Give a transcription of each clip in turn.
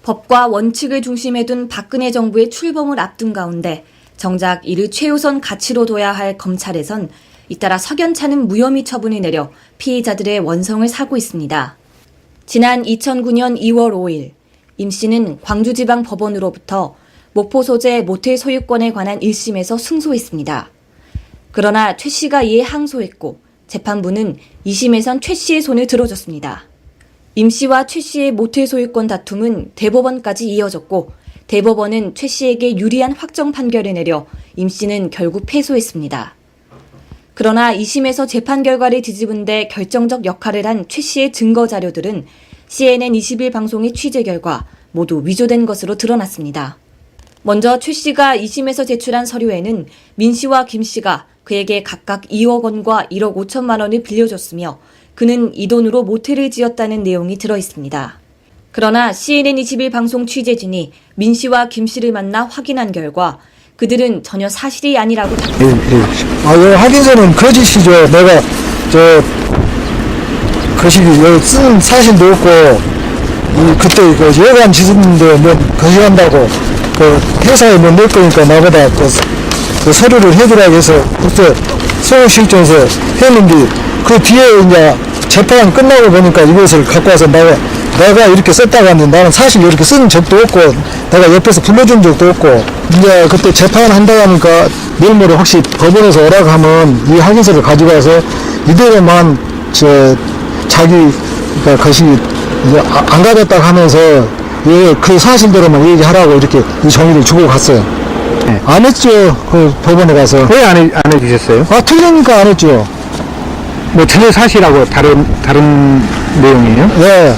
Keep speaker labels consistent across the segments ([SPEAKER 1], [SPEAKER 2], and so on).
[SPEAKER 1] 법과 원칙을 중심에 둔 박근혜 정부의 출범을 앞둔 가운데 정작 이를 최우선 가치로 둬야 할 검찰에선 잇따라 석연찮은 무혐의 처분을 내려 피해자들의 원성을 사고 있습니다. 지난 2009년 2월 5일 임 씨는 광주지방법원으로부터 목포 소재 모텔 소유권에 관한 1심에서 승소했습니다. 그러나 최 씨가 이에 항소했고 재판부는 2심에선 최 씨의 손을 들어줬습니다. 임 씨와 최 씨의 모텔 소유권 다툼은 대법원까지 이어졌고 대법원은 최 씨에게 유리한 확정 판결을 내려 임 씨는 결국 패소했습니다. 그러나 2심에서 재판 결과를 뒤집은 데 결정적 역할을 한 최 씨의 증거 자료들은 CNN 20일 방송의 취재 결과 모두 위조된 것으로 드러났습니다. 먼저 최 씨가 2심에서 제출한 서류에는 민 씨와 김 씨가 그에게 각각 2억 원과 1억 5천만 원을 빌려줬으며 그는 이 돈으로 모텔을 지었다는 내용이 들어있습니다. 그러나 CNN 20일 방송 취재진이 민 씨와 김 씨를 만나 확인한 결과 그들은 전혀 사실이 아니라고
[SPEAKER 2] 답했습니다. 확인서는 거짓이죠. 내가 거짓이 쓴 사실도 없고 그때 그 여관 짓는데 뭐 거짓한다고 그 회사에 뭐 낼 거니까 나보다 그 서류를 해주라고 해서 그때 서울시청에서 했는데 그 뒤에 이제 재판 끝나고 보니까 이것을 갖고 와서 내가 이렇게 썼다고 하는데 나는 사실 이렇게 쓴 적도 없고 내가 옆에서 불러준 적도 없고 이제 그때 재판한다고 하니까 내일 모레 혹시 법원에서 오라고 하면 이 확인서를 가지고 와서 이대로만 자기가 것이 안 가졌다고 하면서 그 사실대로만 얘기하라고 이렇게 이 종이를 주고 갔어요.
[SPEAKER 3] 네.
[SPEAKER 2] 안 했죠. 그 법원에 가서.
[SPEAKER 3] 왜 안 해주셨어요?
[SPEAKER 2] 틀리니까 안 했죠.
[SPEAKER 3] 뭐 전혀 사실하고 다른 내용이에요?
[SPEAKER 2] 네.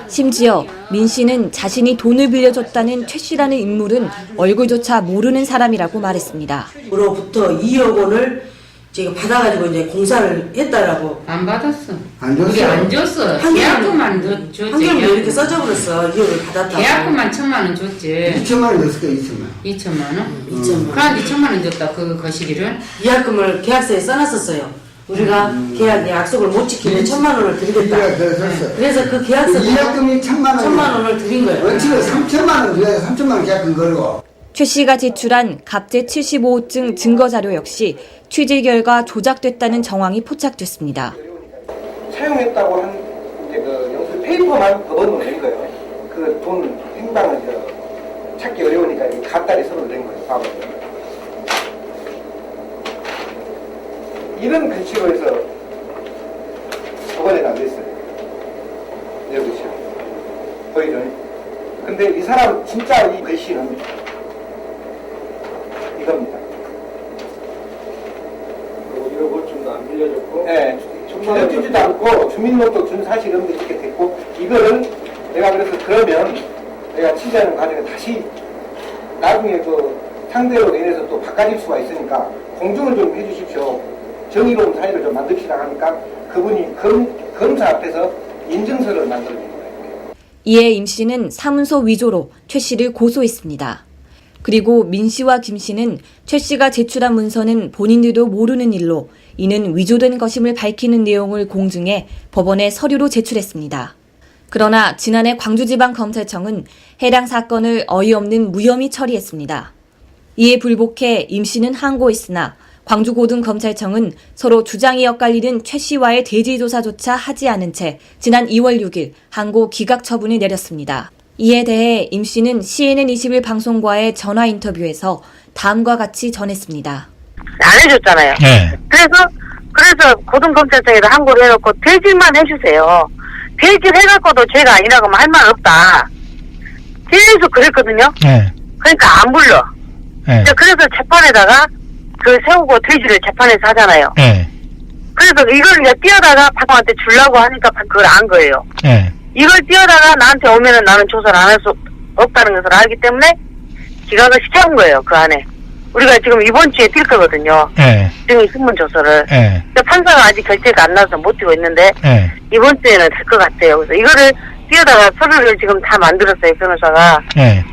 [SPEAKER 1] 심지어 민 씨는 자신이 돈을 빌려줬다는 최 씨라는 인물은 얼굴조차 모르는 사람이라고 말했습니다.
[SPEAKER 4] 으로부터 2억 원을 제가 받아가지고 이제 공사를 했다라고.
[SPEAKER 5] 안 받았어.
[SPEAKER 6] 안 줬어?
[SPEAKER 5] 우리 안 줬어. 계약금만 줬지.
[SPEAKER 4] 한경이 이렇게 써져버렸어. 2억을 받았다고.
[SPEAKER 5] 계약금만 1,000만 원 줬지.
[SPEAKER 6] 2천만 원 줬을까 2천만
[SPEAKER 5] 2천만 원?
[SPEAKER 4] 2천만 원.
[SPEAKER 5] 그한테 1,000만 원 줬다. 그 거시기를.
[SPEAKER 4] 계약금을 계약서에 써놨었어요. 우리가 계약 약속을 못 지키면 1,000만 원을 드리겠다.
[SPEAKER 6] 우리가 줬어.
[SPEAKER 4] 그래서 그 계약서
[SPEAKER 6] 계약금이 1,000만 원.
[SPEAKER 4] 1,000만 원을 드린 거예요.
[SPEAKER 6] 원칙은 3천만 원 줘야 3천만 원 계약금 걸고.
[SPEAKER 1] 최 씨가 제출한 갑제 75호증 증거자료 역시 취재 결과 조작됐다는 정황이 포착됐습니다.
[SPEAKER 7] 사용했다고 한 이제 그 영수 페이퍼만 법원으로 낸 거예요. 그 돈 행방을 찾기 어려우니까 갖다리 서로 낸 거예요. 바로. 이런 글씨로 해서 법원에 남겼어요. 이런 글씨로. 보이죠? 근데 이 사람 진짜 이 글씨는 이겁니다.
[SPEAKER 8] 이거 보증도 안 빌려줬고,
[SPEAKER 7] 네, 빌려주지도 않고 주민등록 준 사실 없는데 이렇게 됐고 이거를 내가 그러면 내가 취재하는 과정에 다시 나중에 그 상대로 인해서 또 바꿔질 수가 있으니까 공정을 좀 해주십시오. 정의로운 사회를 좀 만듭시다 하니까 그분이 검사 앞에서 인증서를 만들어준 거예요.
[SPEAKER 1] 이에 임 씨는 사문서 위조로 최 씨를 고소했습니다. 그리고 민 씨와 김 씨는 최 씨가 제출한 문서는 본인들도 모르는 일로 이는 위조된 것임을 밝히는 내용을 공증해 법원에 서류로 제출했습니다. 그러나 지난해 광주지방검찰청은 해당 사건을 어이없는 무혐의 처리했습니다. 이에 불복해 임 씨는 항고했으나 광주고등검찰청은 서로 주장이 엇갈리는 최 씨와의 대질조사조차 하지 않은 채 지난 2월 6일 항고 기각 처분을 내렸습니다. 이에 대해 임 씨는 CNN 20일 방송과의 전화 인터뷰에서 다음과 같이 전했습니다.
[SPEAKER 9] 안 해줬잖아요.
[SPEAKER 3] 네.
[SPEAKER 9] 그래서 고등검찰청에다 항고를 해놓고 대질만 해주세요. 대질 해갖고도 죄가 아니라고 하면 할 말 없다. 계속 그랬거든요.
[SPEAKER 3] 네.
[SPEAKER 9] 그러니까 안 불러.
[SPEAKER 3] 네.
[SPEAKER 9] 그래서 재판에다가 그 세우고 대질을 재판에서 하잖아요.
[SPEAKER 3] 네.
[SPEAKER 9] 그래서 이걸 이제 띄어다가 박한테 주려고 하니까 그걸 안 거예요.
[SPEAKER 3] 네.
[SPEAKER 9] 이걸 띄어다가 나한테 오면은 나는 조사를 안 할 수 없다는 것을 알기 때문에 기각을 시켜온 거예요. 그 안에. 우리가 지금 이번 주에 뛸 거거든요.
[SPEAKER 3] 네.
[SPEAKER 9] 증인 신문 조서를.
[SPEAKER 3] 네.
[SPEAKER 9] 판사가 아직 결재가 안 나서 못 뛰고 있는데
[SPEAKER 3] 네.
[SPEAKER 9] 이번 주에는 될 것 같아요. 그래서 이거를 띄어다가 서류를 지금 다 만들었어요. 변호사가.
[SPEAKER 3] 네.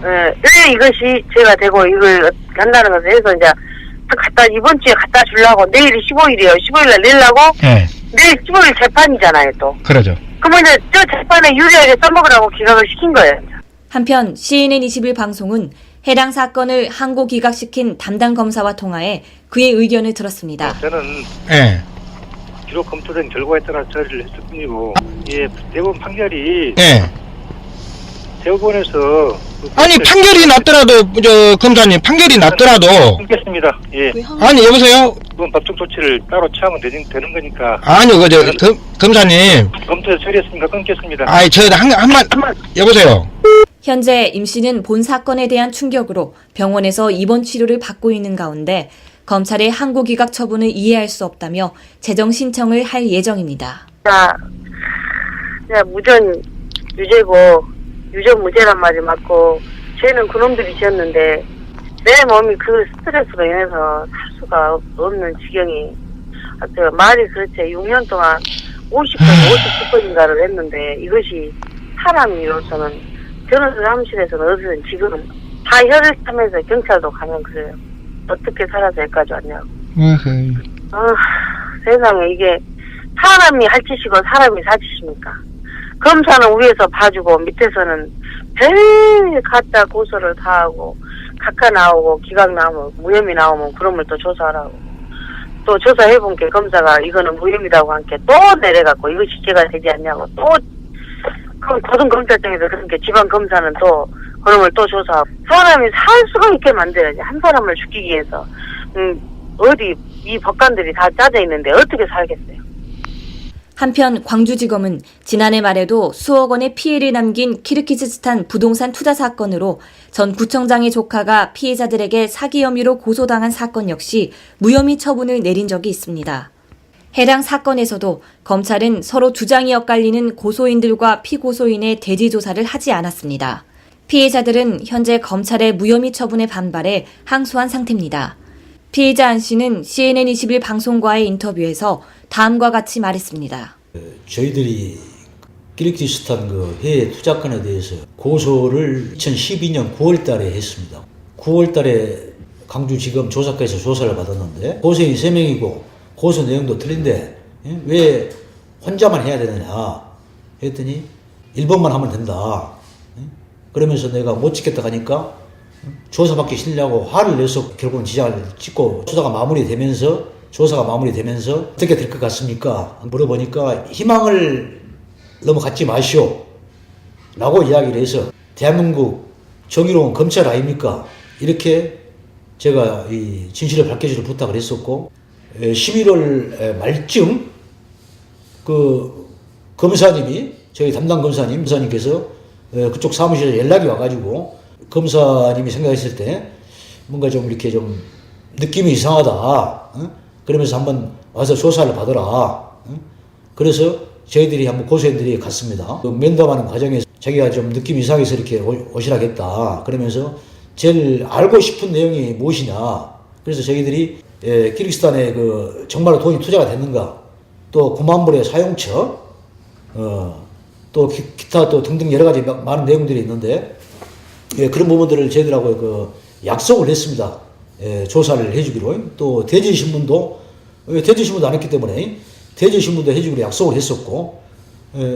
[SPEAKER 9] 왜 이것이 죄가 되고 이걸 한다는 것을 해서 이제 이번 주에 갖다 주려고 내일이 15일이에요. 15일날 내려고
[SPEAKER 3] 네.
[SPEAKER 9] 내일 15일 재판이잖아요. 또.
[SPEAKER 3] 그러죠.
[SPEAKER 9] 그러면 이제 저 재판에 유리하게 써먹으라고 기각을 시킨 거예요.
[SPEAKER 1] 한편 CNN21 방송은 해당 사건을 항고 기각시킨 담당 검사와 통화해 그의 의견을 들었습니다.
[SPEAKER 7] 저는
[SPEAKER 3] 예.
[SPEAKER 7] 기록 검토된 결과에 따라 처리를 했을 뿐이고, 예, 대법원 판결이
[SPEAKER 3] 예.
[SPEAKER 7] 대법원에서
[SPEAKER 3] 아니, 판결이 났더라도, 검사님, 판결이 났더라도.
[SPEAKER 7] 끊겠습니다. 예.
[SPEAKER 3] 아니, 여보세요?
[SPEAKER 7] 그건 법적 조치를 따로 취하면 되는 거니까.
[SPEAKER 3] 아니요, 검사님.
[SPEAKER 7] 검토해서 처리했으니까 끊겠습니다.
[SPEAKER 3] 아이, 한만, 여보세요?
[SPEAKER 1] 현재 임 씨는 본 사건에 대한 충격으로 병원에서 입원 치료를 받고 있는 가운데 검찰의 항고 기각 처분을 이해할 수 없다며 재정 신청을 할 예정입니다.
[SPEAKER 9] 무전 유죄고 유전 무죄란 말이 맞고 죄는 그놈들이 지었는데 내 몸이 그 스트레스로 인해서 살 수가 없는 지경이 말이 그렇지 6년 동안 50번, 50번인가를 했는데 이것이 사람으로서는 저는 사무실에서는 어쨌든 지금은 다 혀를 타면서 경찰도 가면 그래요. 어떻게 살아서 여기까지 왔냐고. 세상에 이게 사람이 할 짓이고 사람이 사짓입니까? 검사는 위에서 봐주고 밑에서는 별 갖다 고소를 다 하고 각하 나오고 기각 나오면 무혐의 나오면 그놈을 또 조사하라고 또 조사해본 게 검사가 이거는 무혐의라고 한 게 또 내려갖고 이것이 죄가 되지 않냐고 또 그럼 고등검찰청에서 그렇게 지방검사는 또 그놈을 또 조사하고 사람이 살 수가 있게 만들어야지. 한 사람을 죽이기 위해서 어디 이 법관들이 다 짜져 있는데 어떻게 살겠어요.
[SPEAKER 1] 한편 광주지검은 지난해 말에도 수억 원의 피해를 남긴 키르기즈스탄 부동산 투자 사건으로 전 구청장의 조카가 피해자들에게 사기 혐의로 고소당한 사건 역시 무혐의 처분을 내린 적이 있습니다. 해당 사건에서도 검찰은 서로 주장이 엇갈리는 고소인들과 피고소인의 대지 조사를 하지 않았습니다. 피해자들은 현재 검찰의 무혐의 처분에 반발해 항소한 상태입니다. 피해자 안 씨는 CNN21 방송과의 인터뷰에서 다음과 같이 말했습니다.
[SPEAKER 10] 저희들이 키르기즈스탄 그 해외 투자권에 대해서 고소를 2012년 9월 달에 했습니다. 9월 달에 광주지검 조사과에서 조사를 받았는데 고소인이 3명이고 고소 내용도 틀린데 왜 혼자만 해야 되느냐 했더니 1번만 하면 된다. 그러면서 내가 못 지켰다 하니까 조사받기 싫냐고 화를 내서 결국은 지장을 찍고 조사가 마무리되면서 어떻게 될 것 같습니까? 물어보니까 희망을 너무 갖지 마시오 라고 이야기를 해서 대한민국 정의로운 검찰 아닙니까? 이렇게 제가 이 진실을 밝혀주를 부탁을 했었고 11월 말쯤 그 검사님이 저희 담당 검사님께서 그쪽 사무실에 연락이 와가지고 검사님이 생각했을 때 뭔가 좀 이렇게 좀 느낌이 이상하다. 그러면서 한번 와서 조사를 받으라. 그래서 저희들이 한번 고소인들이 갔습니다. 그 면담하는 과정에서 자기가 좀 느낌이 이상해서 이렇게 오시라겠다. 그러면서 제일 알고 싶은 내용이 무엇이냐. 그래서 저희들이 키르기스탄에 그 정말로 돈이 투자가 됐는가, 또 9만 불의 사용처, 또 기타 또 등등 여러 가지 많은 내용들이 있는데 그런 부분들을 저희들하고 그 약속을 했습니다. 조사를 해주기로. 또 대지신문도 안 했기 때문에 대지신문도 해주기로 약속을 했었고,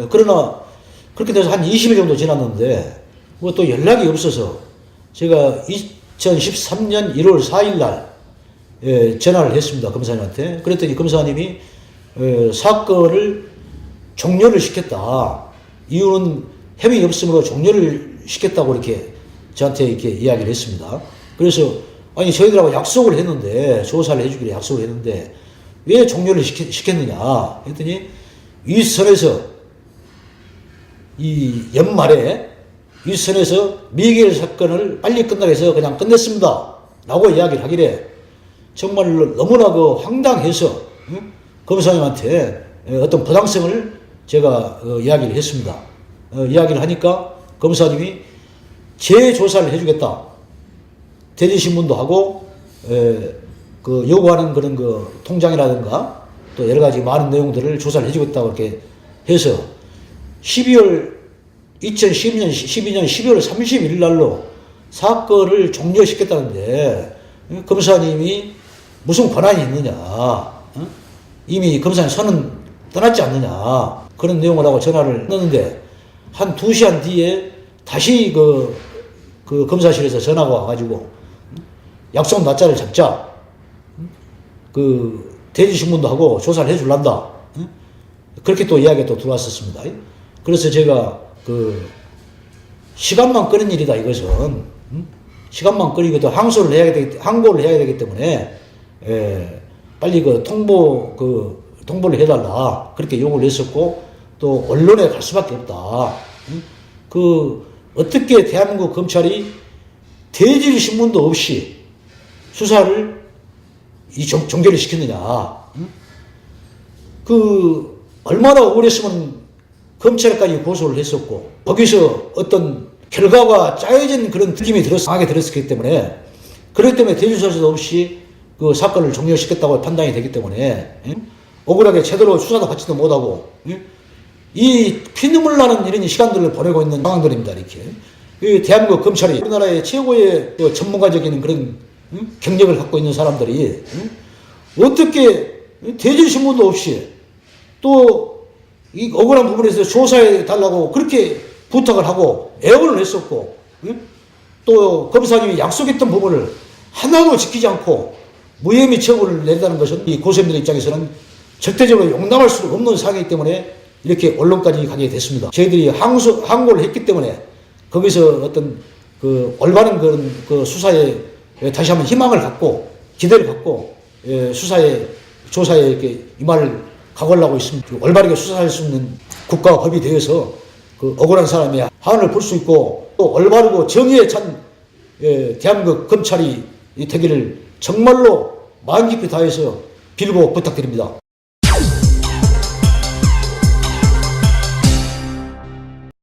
[SPEAKER 10] 그러나 그렇게 돼서 한 20일 정도 지났는데 뭐 또 연락이 없어서 제가 2013년 1월 4일 날 전화를 했습니다. 검사님한테. 그랬더니 검사님이 사건을 종료를 시켰다. 이유는 혐의 없음으로 종료를 시켰다고 이렇게 저한테 이렇게 이야기를 했습니다. 그래서 아니 저희들하고 약속을 했는데 조사를 해주기로 약속을 했는데 왜 종료를 시켰느냐 했더니 윗선에서 이 연말에 윗선에서 미개엘 사건을 빨리 끝나게 해서 그냥 끝냈습니다 라고 이야기를 하길래 정말 너무나 그 황당해서 검사님한테 어떤 부당성을 제가 이야기를 했습니다. 이야기를 하니까 검사님이 재조사를 해주겠다. 대지신문도 하고 그 요구하는 그런 그 통장이라든가 또 여러 가지 많은 내용들을 조사를 해주겠다고 이렇게 해서 2012년 12월 31일 날로 사건을 종료시켰다는데 검사님이 무슨 권한이 있느냐. 이미 검사님 선은 떠났지 않느냐. 그런 내용을 하고 전화를 했는데 한 2시간 뒤에 다시 그 검사실에서 전화가 와가지고 약속 날짜를 잡자. 그 대지신문도 하고 조사를 해줄란다. 그렇게 또 이야기가 또 들어왔었습니다. 그래서 제가 그 시간만 끄는 일이다 이것은. 시간만 끄니까 항소를 항고를 해야 되기 때문에 빨리 통보를 해달라 그렇게 요구를 했었고 또 언론에 갈 수밖에 없다. 어떻게 대한민국 검찰이 대질 신문도 없이 수사를 종결을 시켰느냐. 얼마나 억울했으면 검찰까지 고소를 했었고 거기서 어떤 결과가 짜여진 그런 느낌이 강하게 들었기 때문에 그렇기 때문에 대조사도 없이 그 사건을 종료시켰다고 판단이 되기 때문에 억울하게 제대로 수사도 받지도 못하고 이 피눈물 나는 이런 시간들을 보내고 있는 상황들입니다. 이렇게 대한민국 검찰이 우리나라의 최고의 전문가적인 그런 경력을 갖고 있는 사람들이 어떻게 대질신문도 없이 또 이 억울한 부분에서 조사해 달라고 그렇게 부탁을 하고 애원을 했었고 또 검사님이 약속했던 부분을 하나도 지키지 않고 무혐의 처분을 낸다는 것은 이 고소인들 입장에서는 절대적으로 용납할 수 없는 사항이기 때문에 이렇게 언론까지 가게 됐습니다. 저희들이 항고를 했기 때문에 거기서 어떤 올바른 그런 수사에 다시 한번 희망을 갖고 기대를 갖고 조사에 이렇게 임할 각오를 하고 있습니다. 올바르게 수사할 수 있는 국가와 법이 되어서 억울한 사람의 한을 볼 수 있고 또 올바르고 정의에 찬 대한민국 검찰이 되기를 정말로 마음 깊이 다해서 빌고 부탁드립니다.